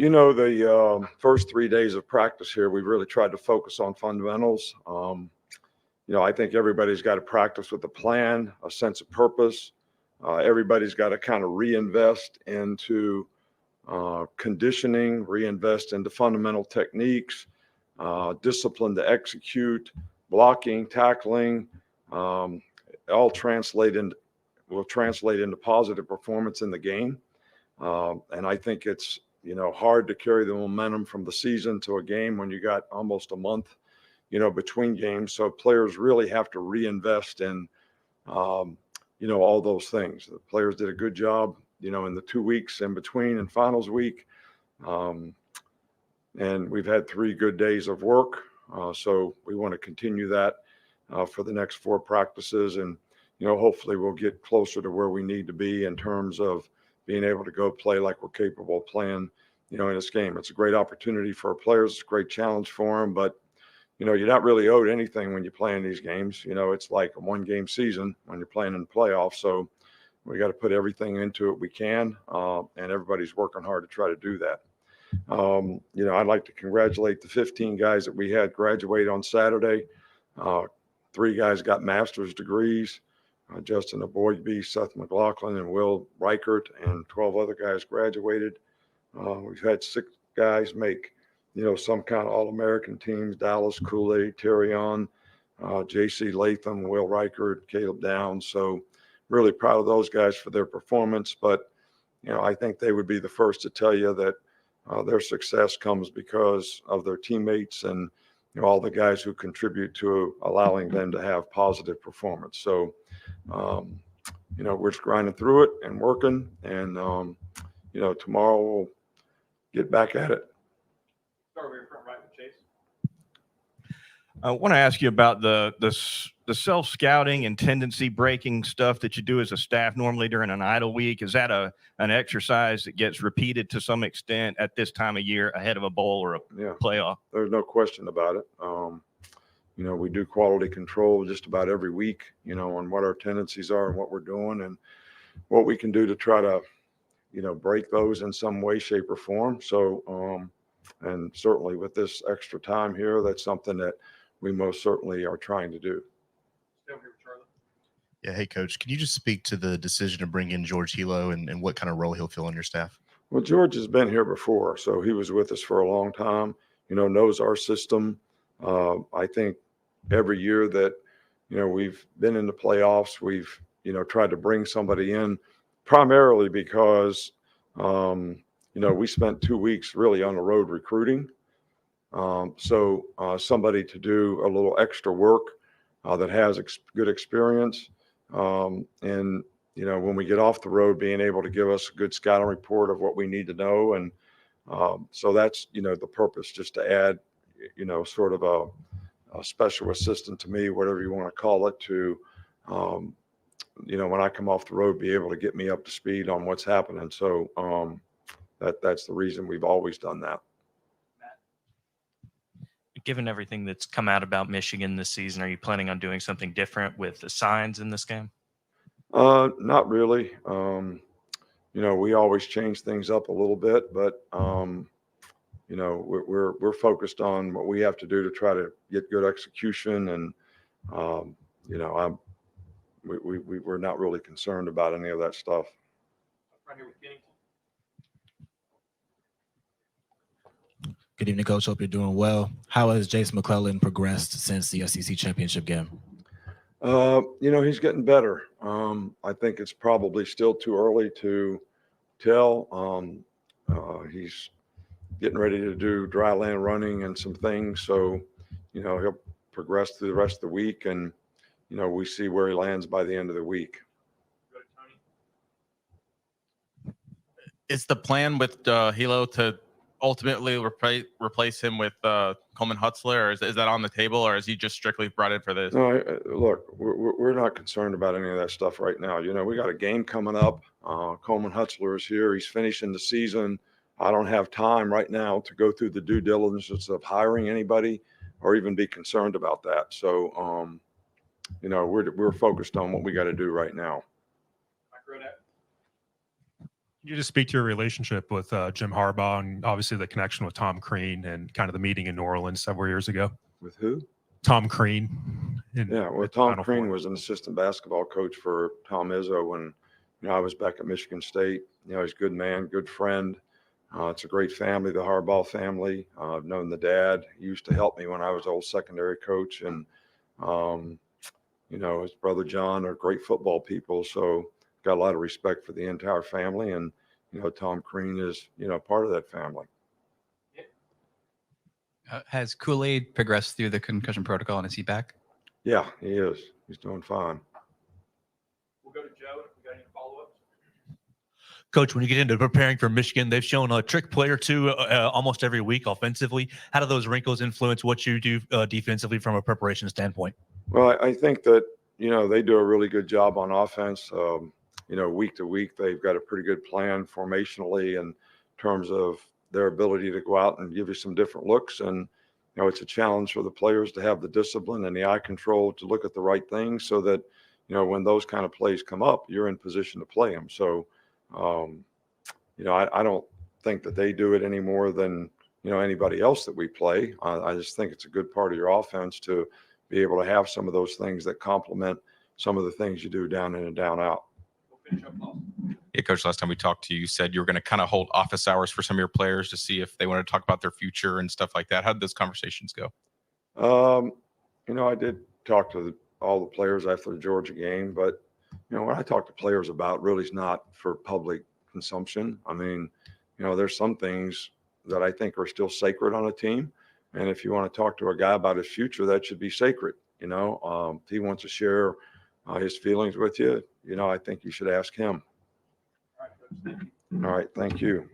The first 3 days of practice here, we really tried to focus on fundamentals. I think everybody's got to practice with a plan, a sense of purpose. Everybody's got to kind of reinvest into conditioning, reinvest into fundamental techniques, discipline to execute, blocking, tackling, all will translate into positive performance in the game. And I think it's, hard to carry the momentum from the season to a game when you got almost a month, between games. So players really have to reinvest in, all those things. The players did a good job, in the 2 weeks in between and finals week. And we've had 3 good days of work. So we want to continue that for the next 4 practices. And, hopefully we'll get closer to where we need to be in terms of being able to go play like we're capable of playing, in this game. It's a great opportunity for our players. It's a great challenge for them. But, you're not really owed anything when you play in these games. It's like a 1-game season when you're playing in the playoffs. So we got to put everything into it we can. And everybody's working hard to try to do that. I'd like to congratulate the 15 guys that we had graduate on Saturday. 3 guys got master's degrees. Justin Aboigbe, Seth McLaughlin, and Will Reichert, and 12 other guys graduated. We've had 6 guys make, some kind of All-American teams: Dallas Cooley, Terrion, J.C. Latham, Will Reichert, Caleb Downs. So really proud of those guys for their performance. But, I think they would be the first to tell you that their success comes because of their teammates and, all the guys who contribute to allowing them to have positive performance. So, we're just grinding through it and working, and, tomorrow we'll get back at it. Start over here front right with Chase. I want to ask you about the self-scouting and tendency breaking stuff that you do as a staff normally during an idle week. Is that an exercise that gets repeated to some extent at this time of year ahead of a bowl or a playoff? There's no question about it. We do quality control just about every week, on what our tendencies are and what we're doing and what we can do to try to, break those in some way, shape, or form. So, and certainly with this extra time here, that's something that we most certainly are trying to do. Yeah. Hey, Coach, can you just speak to the decision to bring in George Hilo and what kind of role he'll fill on your staff? Well, George has been here before, so he was with us for a long time, knows our system. I think every year that, we've been in the playoffs, we've, tried to bring somebody in primarily because, we spent 2 weeks really on the road recruiting. So somebody to do a little extra work that has good experience. And, when we get off the road, being able to give us a good scouting report of what we need to know. And so that's, the purpose, just to add, sort of a special assistant to me, whatever you want to call it, to, when I come off the road, be able to get me up to speed on what's happening. So that's the reason we've always done that. Given everything that's come out about Michigan this season, are you planning on doing something different with the signs in this game? Not really. We always change things up a little bit, but we're focused on what we have to do to try to get good execution, and we're not really concerned about any of that stuff. Right here with Kenny. Good evening, Coach. Hope you're doing well. How has Jason McLennan progressed since the SEC championship game? He's getting better. I think it's probably still too early to tell. He's getting ready to do dry land running and some things. So, he'll progress through the rest of the week, and, we see where he lands by the end of the week. Is the plan with Hilo to ultimately replace him with Coleman Hudler, or is that on the table, or is he just strictly brought in for this? No, look, we're not concerned about any of that stuff right now. We got a game coming up. Coleman Hudler is here. He's finishing the season. I don't have time right now to go through the due diligence of hiring anybody or even be concerned about that. So, we're focused on what we got to do right now. you just speak to your relationship with Jim Harbaugh and obviously the connection with Tom Crean and kind of the meeting in New Orleans several years ago? With who? Tom Crean. Yeah, well, Tom Crean was an assistant basketball coach for Tom Izzo when, I was back at Michigan State. He's a good man, good friend. It's a great family, the Harbaugh family. I've known the dad. He used to help me when I was old secondary coach. And, his brother John are great football people. So got a lot of respect for the entire family. And, Tom Crean is, part of that family. Has Kool-Aid progressed through the concussion protocol and is he back? Yeah, he is. He's doing fine. We'll go to Joe if we got any follow-ups. Coach, when you get into preparing for Michigan, they've shown a trick play or two almost every week offensively. How do those wrinkles influence what you do defensively from a preparation standpoint? Well, I think that, they do a really good job on offense. Week to week, they've got a pretty good plan formationally in terms of their ability to go out and give you some different looks. And, it's a challenge for the players to have the discipline and the eye control to look at the right things so that, when those kind of plays come up, you're in position to play them. So, I don't think that they do it any more than, anybody else that we play. I just think it's a good part of your offense to be able to have some of those things that complement some of the things you do down in and down out. We'll finish up Austin. Yeah, Coach, last time we talked to you, you said you were going to kind of hold office hours for some of your players to see if they want to talk about their future and stuff like that. How did those conversations go? I did talk to all the players after the Georgia game, but, what I talk to players about really is not for public consumption. I mean, there's some things that I think are still sacred on a team. And if you want to talk to a guy about his future, that should be sacred. If he wants to share his feelings with you, I think you should ask him. All right, Coach, thank you. All right. Thank you.